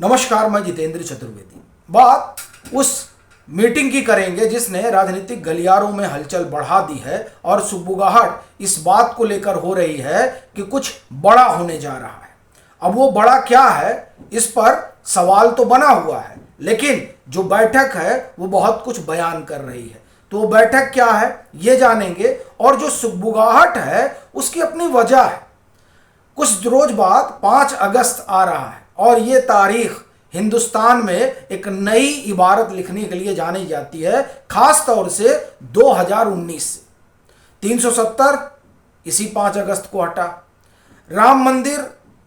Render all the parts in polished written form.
नमस्कार, मैं जितेंद्र चतुर्वेदी। बात उस मीटिंग की करेंगे जिसने राजनीतिक गलियारों में हलचल बढ़ा दी है और सुगबुगाहट इस बात को लेकर हो रही है कि कुछ बड़ा होने जा रहा है। अब वो बड़ा क्या है, इस पर सवाल तो बना हुआ है, लेकिन जो बैठक है वो बहुत कुछ बयान कर रही है। तो वो बैठक क्या है ये जानेंगे, और जो सुगबुगाहट है उसकी अपनी वजह है। कुछ रोज बाद 5 अगस्त आ रहा है और ये तारीख हिंदुस्तान में एक नई इबारत लिखने के लिए जानी जाती है, खास तौर से 2019 से। 370 इसी 5 अगस्त को हटा, राम मंदिर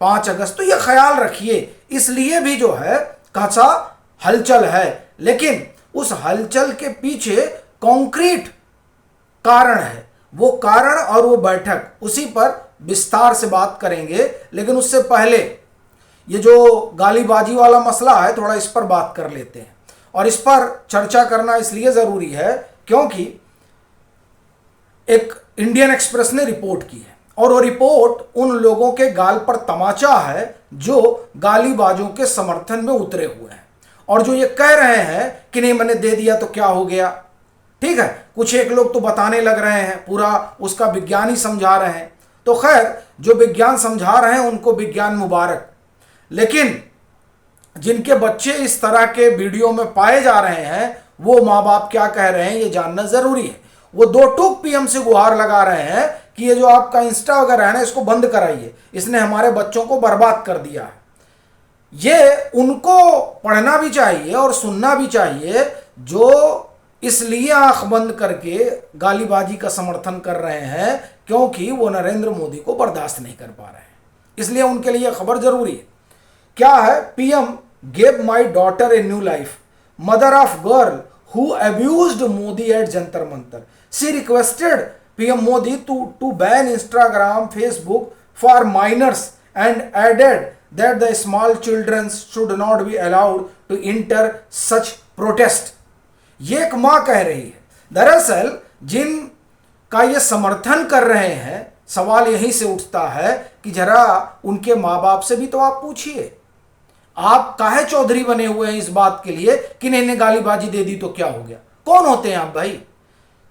5 अगस्त। तो ये ख्याल रखिए, इसलिए भी जो है खासा हलचल है, लेकिन उस हलचल के पीछे कॉन्क्रीट कारण है। वो कारण और वो बैठक, उसी पर विस्तार से बात करेंगे। लेकिन उससे पहले ये जो गालीबाजी वाला मसला है, थोड़ा इस पर बात कर लेते हैं। और इस पर चर्चा करना इसलिए ज़रूरी है क्योंकि एक इंडियन एक्सप्रेस ने रिपोर्ट की है, और वो रिपोर्ट उन लोगों के गाल पर तमाचा है जो गालीबाजों के समर्थन में उतरे हुए हैं और जो ये कह रहे हैं कि नहीं मैंने दे दिया तो क्या हो गया। ठीक है, कुछ एक लोग तो बताने लग रहे हैं, पूरा उसका विज्ञान ही समझा रहे हैं। तो खैर, जो विज्ञान समझा रहे हैं उनको विज्ञान मुबारक, लेकिन जिनके बच्चे इस तरह के वीडियो में पाए जा रहे हैं वो माँ बाप क्या कह रहे हैं ये जानना जरूरी है। वो 2 टूक पीएम से गुहार लगा रहे हैं कि ये जो आपका इंस्टा वगैरह है ना, इसको बंद कराइए, इसने हमारे बच्चों को बर्बाद कर दिया है। ये उनको पढ़ना भी चाहिए और सुनना भी चाहिए जो इसलिए आंख बंद करके गालीबाजी का समर्थन कर रहे हैं क्योंकि वो नरेंद्र मोदी को बर्दाश्त नहीं कर पा रहे हैं। इसलिए उनके लिए खबर जरूरी है। क्या है, PM gave my daughter a new life, mother of girl who abused Modi at Jantar Mantar, she requested PM Modi to ban Instagram Facebook for minors and added that the small children should not be allowed to enter such protest. ये एक मां कह रही है। दरअसल जिन का ये समर्थन कर रहे हैं, सवाल यहीं से उठता है कि जरा उनके माँ बाप से भी तो आप पूछिए, आप काहे चौधरी बने हुए हैं इस बात के लिए कि नहीं गालीबाजी दे दी तो क्या हो गया। कौन होते हैं आप भाई?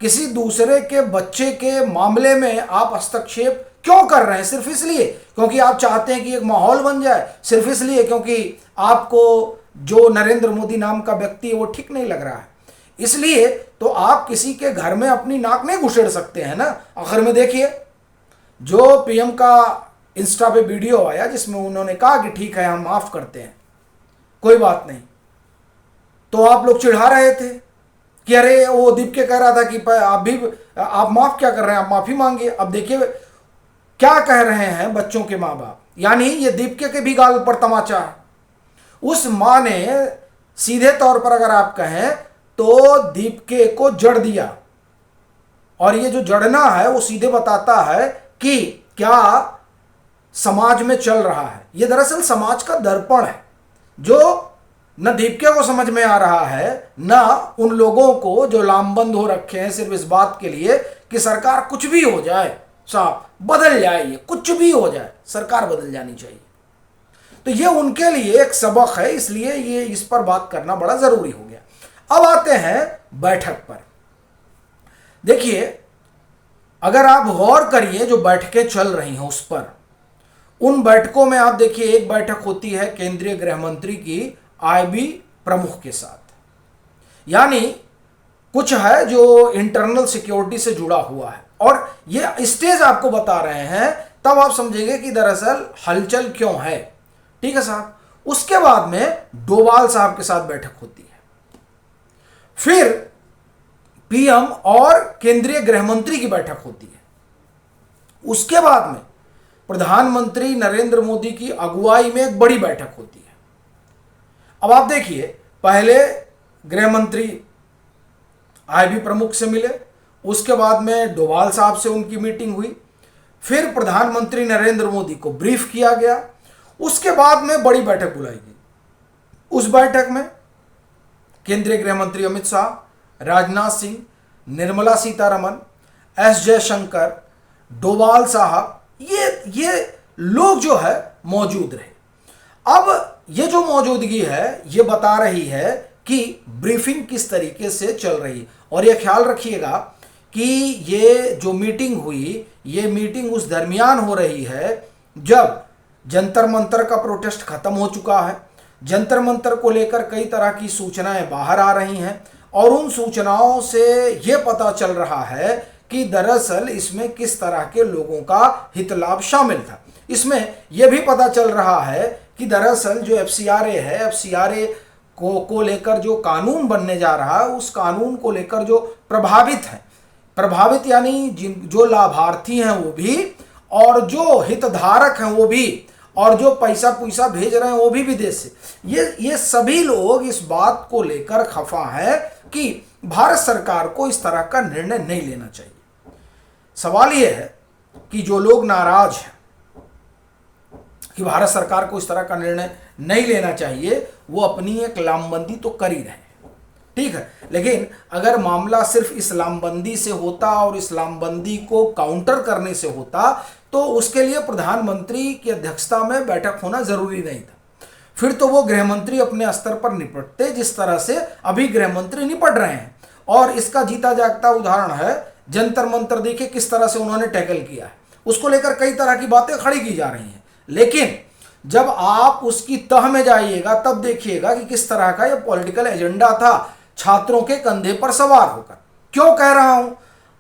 किसी दूसरे के बच्चे के मामले में आप हस्तक्षेप क्यों कर रहे हैं? सिर्फ इसलिए क्योंकि आप चाहते हैं कि एक माहौल बन जाए, सिर्फ इसलिए क्योंकि आपको जो नरेंद्र मोदी नाम का व्यक्ति है वो ठीक नहीं लग रहा है। इसलिए तो आप किसी के घर में अपनी नाक नहीं घुसेड़ सकते हैं ना। आखिर में देखिए, जो पीएम का इंस्टा पे वीडियो आया जिसमें उन्होंने कहा कि ठीक है हम माफ करते हैं, कोई बात नहीं, तो आप लोग चिढ़ा रहे थे कि अरे वो दीपके कह रहा था कि आप माफ क्या कर रहे हैं, आप माफी मांगिए। अब देखिए क्या कह रहे हैं बच्चों के माँ बाप, यानी ये दीपके के भी गाल पर तमाचा है। उस माँ ने सीधे तौर पर अगर आप कहें तो दीपके को जड़ दिया, और ये जो जड़ना है वो सीधे बताता है कि क्या समाज में चल रहा है। ये दरअसल समाज का दर्पण है जो न दीपके को समझ में आ रहा है, न उन लोगों को जो लामबंद हो रखे हैं सिर्फ इस बात के लिए कि सरकार कुछ भी हो जाए, साहब बदल जाए, ये कुछ भी हो जाए सरकार बदल जानी चाहिए। तो ये उनके लिए एक सबक है, इसलिए ये इस पर बात करना बड़ा जरूरी हो गया। अब आते हैं बैठक पर। देखिए, अगर आप गौर करिए जो बैठकें चल रही हैं उस पर, उन बैठकों में आप देखिए एक बैठक होती है केंद्रीय गृह मंत्री की आईबी प्रमुख के साथ, यानी कुछ है जो इंटरनल सिक्योरिटी से जुड़ा हुआ है, और ये स्टेज आपको बता रहे हैं, तब आप समझेंगे कि दरअसल हलचल क्यों है। ठीक है साहब। उसके बाद में डोभाल साहब के साथ बैठक होती है, फिर पीएम और केंद्रीय गृह मंत्री की बैठक होती है, उसके बाद में प्रधानमंत्री नरेंद्र मोदी की अगुवाई में एक बड़ी बैठक होती है। अब आप देखिए, पहले गृह मंत्री आईबी प्रमुख से मिले, उसके बाद में डोभाल साहब से उनकी मीटिंग हुई, फिर प्रधानमंत्री नरेंद्र मोदी को ब्रीफ किया गया, उसके बाद में बड़ी बैठक बुलाई गई। उस बैठक में केंद्रीय गृह मंत्री अमित शाह, राजनाथ सिंह, निर्मला सीतारमन, एस जयशंकर, डोभाल साहब, ये लोग जो है मौजूद रहे। अब ये जो मौजूदगी है ये बता रही है कि ब्रीफिंग किस तरीके से चल रही। और ये ख्याल रखिएगा कि ये जो मीटिंग हुई, ये मीटिंग उस दरमियान हो रही है जब जंतर मंतर का प्रोटेस्ट खत्म हो चुका है। जंतर मंतर को लेकर कई तरह की सूचनाएं बाहर आ रही हैं और उन सूचनाओं से ये पता चल रहा है कि दरअसल इसमें किस तरह के लोगों का हित लाभ शामिल था। इसमें यह भी पता चल रहा है कि दरअसल जो एफसीआरए है, एफसीआरए को लेकर जो कानून बनने जा रहा है, उस कानून को लेकर जो प्रभावित हैं, प्रभावित यानी जो लाभार्थी हैं वो भी, और जो हितधारक हैं वो भी, और जो पैसा पैसा भेज रहे हैं वो भी विदेश से, ये सभी लोग इस बात को लेकर खफा है कि भारत सरकार को इस तरह का निर्णय नहीं लेना चाहिए। सवाल यह है कि जो लोग नाराज हैं कि भारत सरकार को इस तरह का निर्णय नहीं लेना चाहिए, वो अपनी एक लामबंदी तो कर ही रहे हैं, ठीक है। लेकिन अगर मामला सिर्फ इस लामबंदी से होता और इस लामबंदी को काउंटर करने से होता तो उसके लिए प्रधानमंत्री की अध्यक्षता में बैठक होना जरूरी नहीं था। फिर तो वो गृह मंत्री अपने स्तर पर निपटते जिस तरह से अभी गृह मंत्री निपट रहे हैं। और इसका जीता जागता उदाहरण है जंतर मंतर। देखिए किस तरह से उन्होंने टैकल किया है, उसको लेकर कई तरह की बातें खड़ी की जा रही हैं, लेकिन जब आप उसकी तह में जाइएगा तब देखिएगा कि किस तरह का यह पॉलिटिकल एजेंडा था छात्रों के कंधे पर सवार होकर। क्यों कह रहा हूं?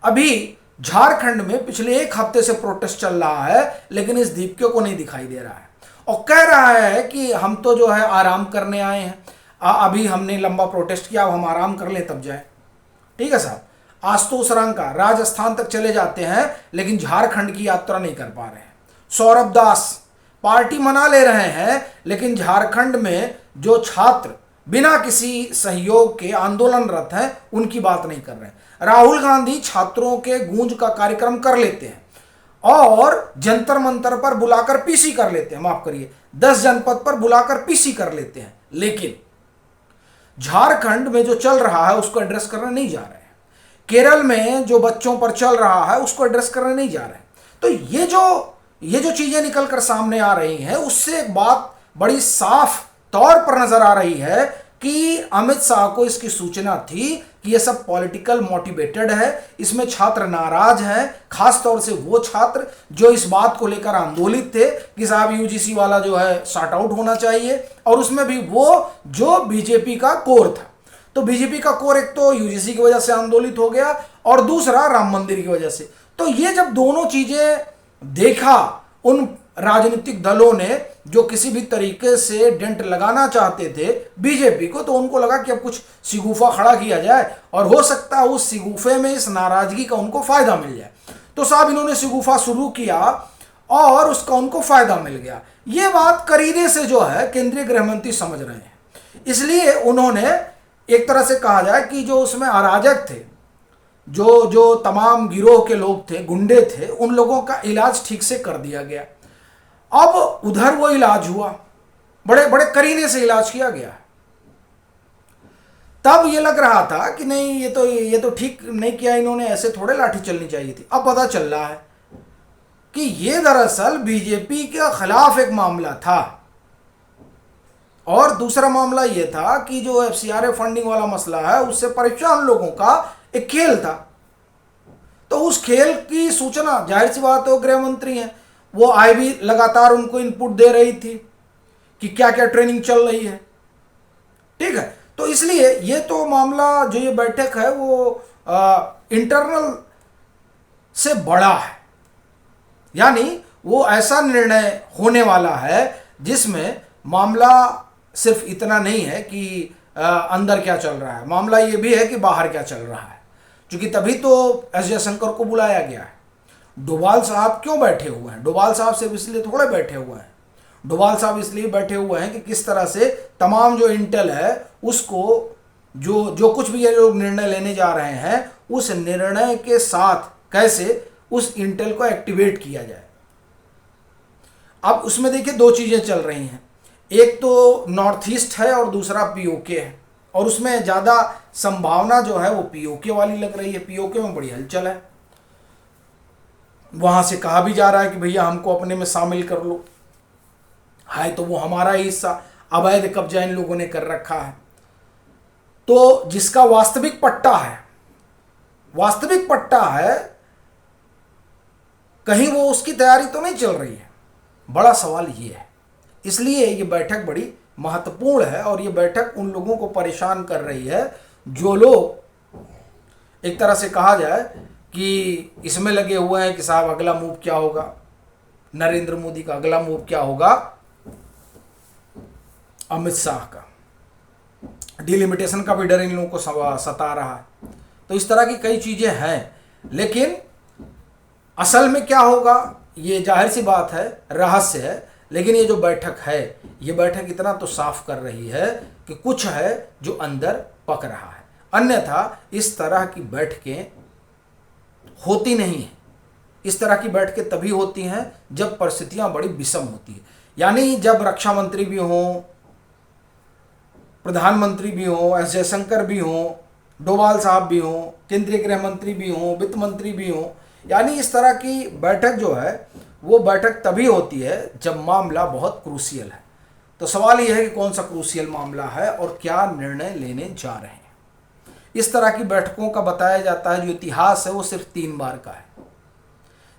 अभी झारखंड में पिछले एक हफ्ते से प्रोटेस्ट चल रहा है, लेकिन इस दीपके को नहीं दिखाई दे रहा है और कह रहा है कि हम तो जो है आराम करने आए हैं, अभी हमने लंबा प्रोटेस्ट किया, अब हम आराम कर लें तब जाए। ठीक है साहब, आशुतोष रंका राजस्थान तक चले जाते हैं लेकिन झारखंड की यात्रा नहीं कर पा रहे हैं। सौरभ दास पार्टी मना ले रहे हैं लेकिन झारखंड में जो छात्र बिना किसी सहयोग के आंदोलनरत हैं उनकी बात नहीं कर रहे हैं। राहुल गांधी छात्रों के गूंज का कार्यक्रम कर लेते हैं और जंतर मंतर पर बुलाकर पीसी कर लेते हैं, माफ करिए 10 जनपद पर बुलाकर पीसी कर लेते हैं, लेकिन झारखंड में जो चल रहा है उसको एड्रेस करने नहीं जा रहे हैं। केरल में जो बच्चों पर चल रहा है उसको एड्रेस करने नहीं जा रहे हैं। तो ये जो चीजें निकल कर सामने आ रही हैं उससे एक बात बड़ी साफ तौर पर नजर आ रही है कि अमित शाह को इसकी सूचना थी कि ये सब पॉलिटिकल मोटिवेटेड है, इसमें छात्र नाराज हैं, खास तौर से वो छात्र जो इस बात को लेकर आंदोलित थे कि साहब यूजीसी वाला जो है सॉर्ट आउट होना चाहिए, और उसमें भी वो जो बीजेपी का कोर था। तो बीजेपी का कोर एक तो यूजीसी की वजह से आंदोलित हो गया और दूसरा राम मंदिर की वजह से। तो ये जब दोनों चीजें देखा उन राजनीतिक दलों ने जो किसी भी तरीके से डेंट लगाना चाहते थे बीजेपी को, तो उनको लगा कि अब कुछ सिगुफा खड़ा किया जाए और हो सकता है उस सिगुफे में इस नाराजगी का उनको फायदा मिल जाए। तो साहब इन्होंने सिगुफा शुरू किया और उसका उनको फायदा मिल गया। ये बात करीने से जो है केंद्रीय गृह मंत्री समझ रहे हैं, इसलिए उन्होंने एक तरह से कहा जाए कि जो उसमें अराजक थे, जो तमाम गिरोह के लोग थे, गुंडे थे, उन लोगों का इलाज ठीक से कर दिया गया। अब उधर वो इलाज हुआ, बड़े बड़े करीने से इलाज किया गया। तब ये लग रहा था कि नहीं ये तो ठीक नहीं किया इन्होंने, ऐसे थोड़े लाठी चलनी चाहिए थी। अब पता चल रहा है कि ये दरअसल बीजेपी के खिलाफ एक मामला था और दूसरा मामला ये था कि जो एफसीआरए फंडिंग वाला मसला है उससे परेशान लोगों का एक खेल था। तो उस खेल की सूचना जाहिर सी बात है वो गृह मंत्री हैं, वो आईबी लगातार उनको इनपुट दे रही थी कि क्या क्या ट्रेनिंग चल रही है। ठीक है, तो इसलिए ये तो मामला जो ये बैठक है वो इंटरनल से बड़ा है, यानी वो ऐसा निर्णय होने वाला है जिसमें मामला सिर्फ इतना नहीं है कि अंदर क्या चल रहा है, मामला ये भी है कि बाहर क्या चल रहा है। क्योंकि तभी तो एस जयशंकर को बुलाया गया है। डोभाल साहब क्यों बैठे हुए हैं? डोभाल साहब सिर्फ इसलिए थोड़े बैठे हुए हैं, डोभाल साहब इसलिए बैठे हुए हैं कि किस तरह से तमाम जो इंटेल है उसको जो कुछ भी ये लोग निर्णय लेने जा रहे हैं उस निर्णय के साथ कैसे उस इंटेल को एक्टिवेट किया जाए। अब उसमें देखिए दो चीजें चल रही हैं, एक तो नॉर्थ ईस्ट है और दूसरा पीओके है, और उसमें ज़्यादा संभावना जो है वो पीओके वाली लग रही है। पीओके में बड़ी हलचल है, वहां से कहा भी जा रहा है कि भैया हमको अपने में शामिल कर लो, है तो वो हमारा ही हिस्सा। अवैध कब्जा इन लोगों ने कर रखा है। तो जिसका वास्तविक पट्टा है, कहीं वो उसकी तैयारी तो नहीं चल रही है। बड़ा सवाल ये है। इसलिए ये बैठक बड़ी महत्वपूर्ण है और ये बैठक उन लोगों को परेशान कर रही है जो लोग एक तरह से कहा जाए कि इसमें लगे हुए हैं कि साहब अगला मूव क्या होगा, नरेंद्र मोदी का अगला मूव क्या होगा, अमित शाह का डिलिमिटेशन का भी डर इन लोगों को सता रहा है। तो इस तरह की कई चीजें हैं, लेकिन असल में क्या होगा ये जाहिर सी बात है, रहस्य है। लेकिन ये जो बैठक है, ये बैठक इतना तो साफ कर रही है कि कुछ है जो अंदर पक रहा है, अन्यथा इस तरह की बैठकें होती नहीं है। इस तरह की बैठकें तभी होती हैं जब परिस्थितियां बड़ी विषम होती है, यानी जब रक्षा मंत्री भी हों, प्रधानमंत्री भी हों, एस जयशंकर भी हों, डोभाल साहब भी हों, केंद्रीय गृह मंत्री भी हों, वित्त मंत्री भी हों, यानी इस तरह की बैठक जो है वो बैठक तभी होती है जब मामला बहुत क्रूशियल है। तो सवाल यह है कि कौन सा क्रूशियल मामला है और क्या निर्णय लेने जा रहे हैं। इस तरह की बैठकों का बताया जाता है जो इतिहास है वो सिर्फ 3 बार का है,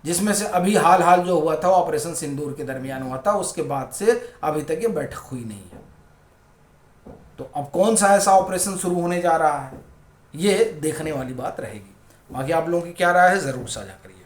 जिसमें से अभी हाल जो हुआ था वो ऑपरेशन सिंदूर के दरमियान हुआ था, उसके बाद से अभी तक ये बैठक हुई नहीं है। तो अब कौन सा ऐसा ऑपरेशन शुरू होने जा रहा है, ये देखने वाली बात रहेगी। बाकी आप लोगों की क्या राय है ज़रूर साझा करिए।